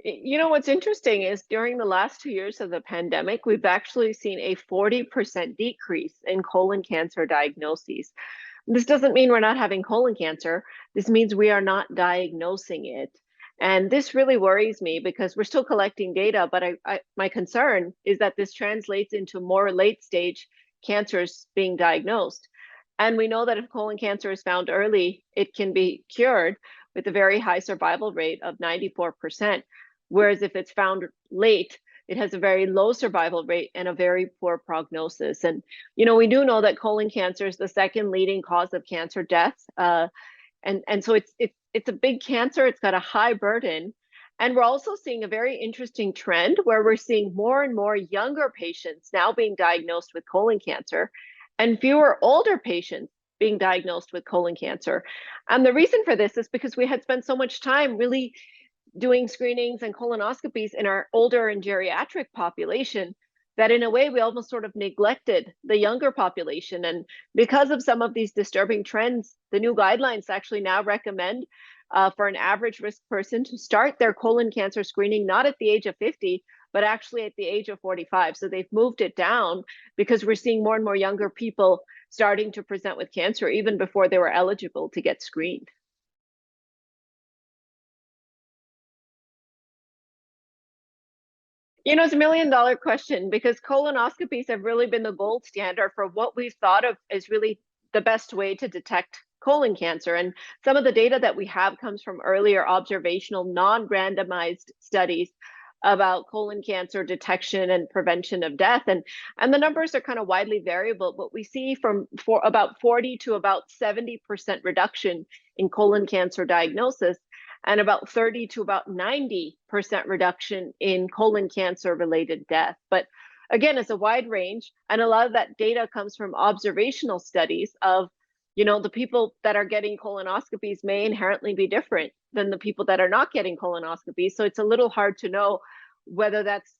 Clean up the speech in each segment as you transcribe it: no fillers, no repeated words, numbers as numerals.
You know, what's interesting is during the last 2 years of the pandemic, we've actually seen a 40% decrease in colon cancer diagnoses. This doesn't mean we're not having colon cancer. This means we are not diagnosing it. And this really worries me because we're still collecting data, but my concern is that this translates into more late stage cancers being diagnosed. And we know that if colon cancer is found early, it can be cured with a very high survival rate of 94%. Whereas if it's found late, it has a very low survival rate and a very poor prognosis. And we do know that colon cancer is the second leading cause of cancer deaths, and so it's a big cancer. It's got a high burden, and we're also seeing a very interesting trend where we're seeing more and more younger patients now being diagnosed with colon cancer, and fewer older patients being diagnosed with colon cancer. And the reason for this is because we had spent so much time really doing screenings and colonoscopies in our older and geriatric population that in a way we almost sort of neglected the younger population. And because of some of these disturbing trends, the new guidelines actually now recommend for an average risk person to start their colon cancer screening not at the age of 50, but actually at the age of 45. So they've moved it down because we're seeing more and more younger people starting to present with cancer even before they were eligible to get screened. It's $1 million question because colonoscopies have really been the gold standard for what we've thought of as really the best way to detect colon cancer. And some of the data that we have comes from earlier observational, non-randomized studies about colon cancer detection and prevention of death. And the numbers are kind of widely variable, but we see for about 40 to about 70% reduction in colon cancer diagnosis and about 30 to about 90% reduction in colon cancer related death. But again, it's a wide range. And a lot of that data comes from observational studies of, the people that are getting colonoscopies may inherently be different than the people that are not getting colonoscopies. So it's a little hard to know whether that's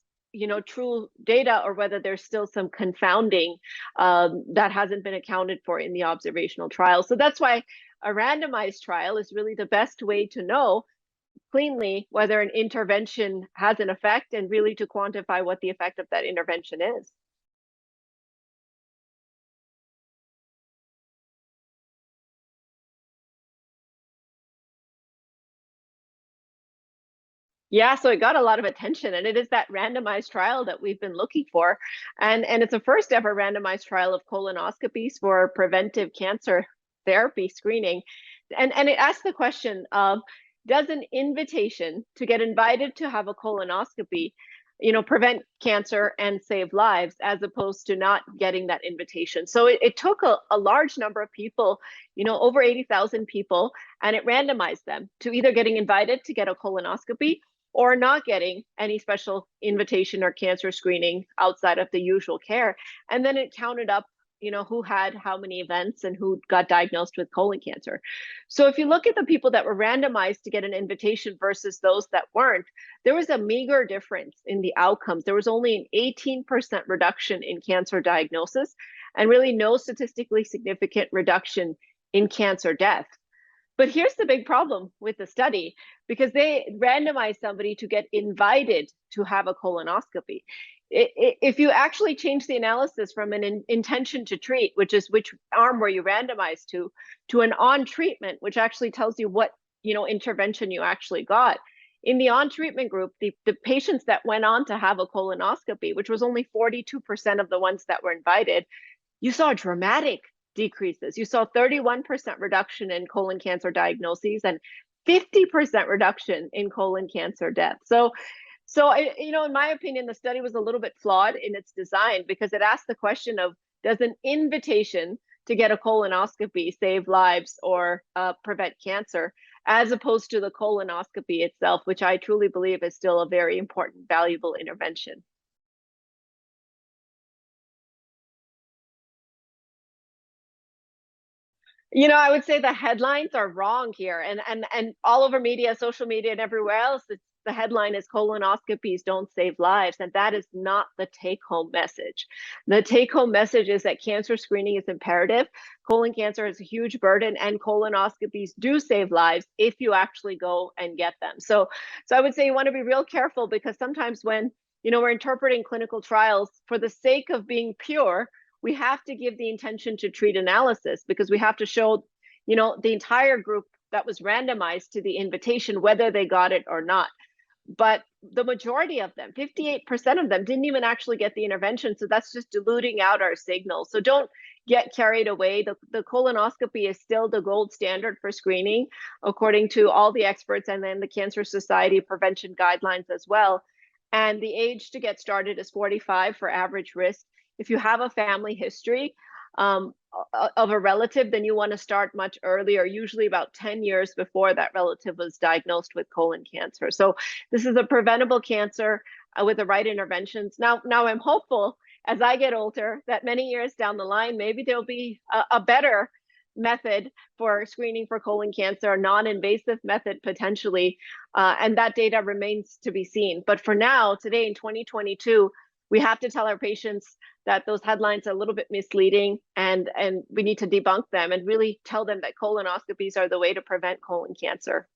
true data or whether there's still some confounding that hasn't been accounted for in the observational trial. So that's why a randomized trial is really the best way to know cleanly whether an intervention has an effect and really to quantify what the effect of that intervention is. Yeah, so it got a lot of attention, and it is that randomized trial that we've been looking for. And it's a first ever randomized trial of colonoscopies for preventive cancer therapy screening. And it asks the question of, does an invitation to get invited to have a colonoscopy, prevent cancer and save lives, as opposed to not getting that invitation? So it took a large number of people, over 80,000 people, and it randomized them to either getting invited to get a colonoscopy or not getting any special invitation or cancer screening outside of the usual care. And then it counted up, who had how many events and who got diagnosed with colon cancer. So if you look at the people that were randomized to get an invitation versus those that weren't, there was a meager difference in the outcomes. There was only an 18% reduction in cancer diagnosis and really no statistically significant reduction in cancer death. But here's the big problem with the study, because they randomized somebody to get invited to have a colonoscopy. If you actually change the analysis from an intention to treat, which is which arm were you randomized to an on treatment, which actually tells you what intervention you actually got. In the on treatment group, the patients that went on to have a colonoscopy, which was only 42% of the ones that were invited, you saw dramatic decreases. You saw 31% reduction in colon cancer diagnoses and 50% reduction in colon cancer death. So in my opinion, the study was a little bit flawed in its design because it asked the question of, does an invitation to get a colonoscopy save lives or prevent cancer, as opposed to the colonoscopy itself, which I truly believe is still a very important, valuable intervention. I would say the headlines are wrong here, and all over media, social media, and everywhere else, the headline is colonoscopies don't save lives, and that is not the take-home message. The take-home message is that cancer screening is imperative. Colon cancer is a huge burden, and colonoscopies do save lives if you actually go and get them. So I would say you want to be real careful, because sometimes when we're interpreting clinical trials for the sake of being pure, we have to give the intention to treat analysis, because we have to show the entire group that was randomized to the invitation, whether they got it or not. But the majority of them, 58% of them, didn't even actually get the intervention. So that's just diluting out our signal. So don't get carried away. The colonoscopy is still the gold standard for screening, according to all the experts, and then the Cancer Society prevention guidelines as well. And the age to get started is 45 for average risk. If you have a family history of a relative, then you want to start much earlier, usually about 10 years before that relative was diagnosed with colon cancer. So this is a preventable cancer with the right interventions. Now I'm hopeful, as I get older, that many years down the line, maybe there'll be a better method for screening for colon cancer, a non-invasive method potentially, and that data remains to be seen. But for now, today in 2022, we have to tell our patients that those headlines are a little bit misleading, and we need to debunk them and really tell them that colonoscopies are the way to prevent colon cancer.